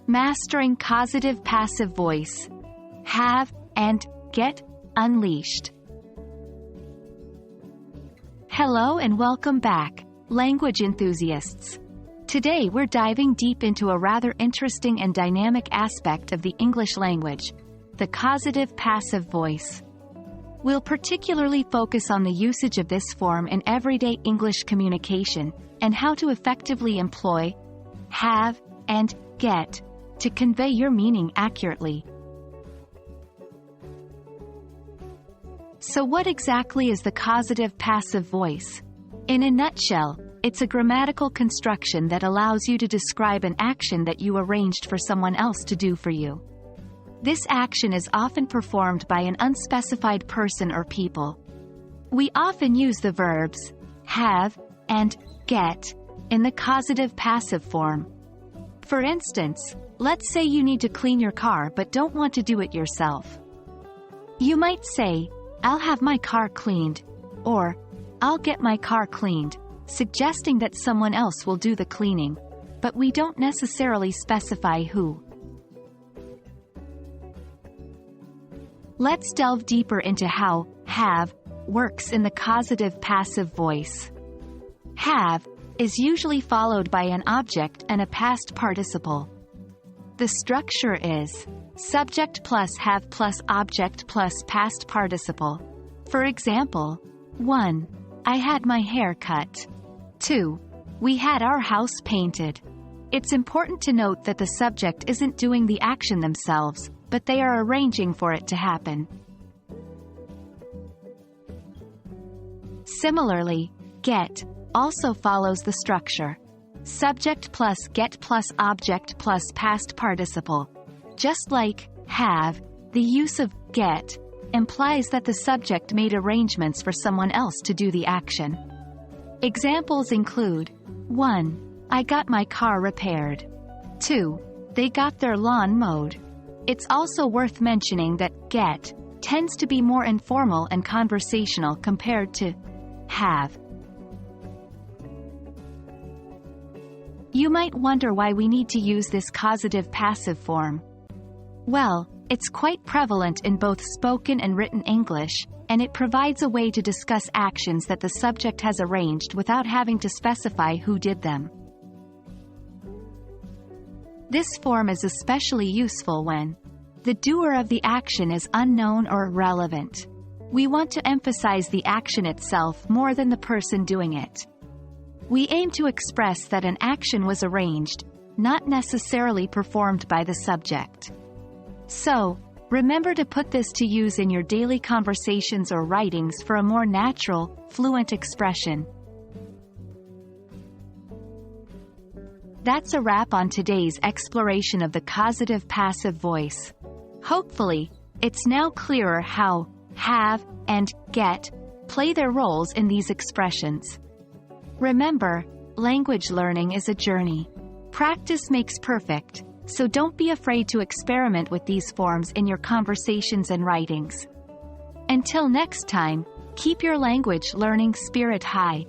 Mastering Causative Passive Voice. Have and get unleashed. Hello and welcome back, language enthusiasts. Today we're diving deep into a rather interesting and dynamic aspect of the English language, the causative passive voice. We'll particularly focus on the usage of this form in everyday English communication and how to effectively employ have and get to convey your meaning accurately. So what exactly is the causative passive voice? In a nutshell, it's a grammatical construction that allows you to describe an action that you arranged for someone else to do for you. This action is often performed by an unspecified person or people. We often use the verbs have and get in the causative passive form. For instance, let's say you need to clean your car but don't want to do it yourself. You might say, "I'll have my car cleaned," or "I'll get my car cleaned," suggesting that someone else will do the cleaning, but we don't necessarily specify who. Let's delve deeper into how have works in the causative passive voice. Have is usually followed by an object and a past participle. The structure is subject plus have plus object plus past participle. For example, 1. I had my hair cut. 2. We had our house painted. It's important to note that the subject isn't doing the action themselves, but they are arranging for it to happen. Similarly, get also follows the structure. Subject plus get plus object plus past participle. Just like have, the use of get implies that the subject made arrangements for someone else to do the action. Examples include 1. I got my car repaired. 2. They got their lawn mowed. It's also worth mentioning that get tends to be more informal and conversational compared to have. You might wonder why we need to use this causative passive form. Well, it's quite prevalent in both spoken and written English, and it provides a way to discuss actions that the subject has arranged without having to specify who did them. This form is especially useful when the doer of the action is unknown or irrelevant. We want to emphasize the action itself more than the person doing it. We aim to express that an action was arranged, not necessarily performed by the subject. So, remember to put this to use in your daily conversations or writings for a more natural, fluent expression. That's a wrap on today's exploration of the causative passive voice. Hopefully, it's now clearer how have and get play their roles in these expressions. Remember, language learning is a journey. Practice makes perfect, so don't be afraid to experiment with these forms in your conversations and writings. Until next time, keep your language learning spirit high.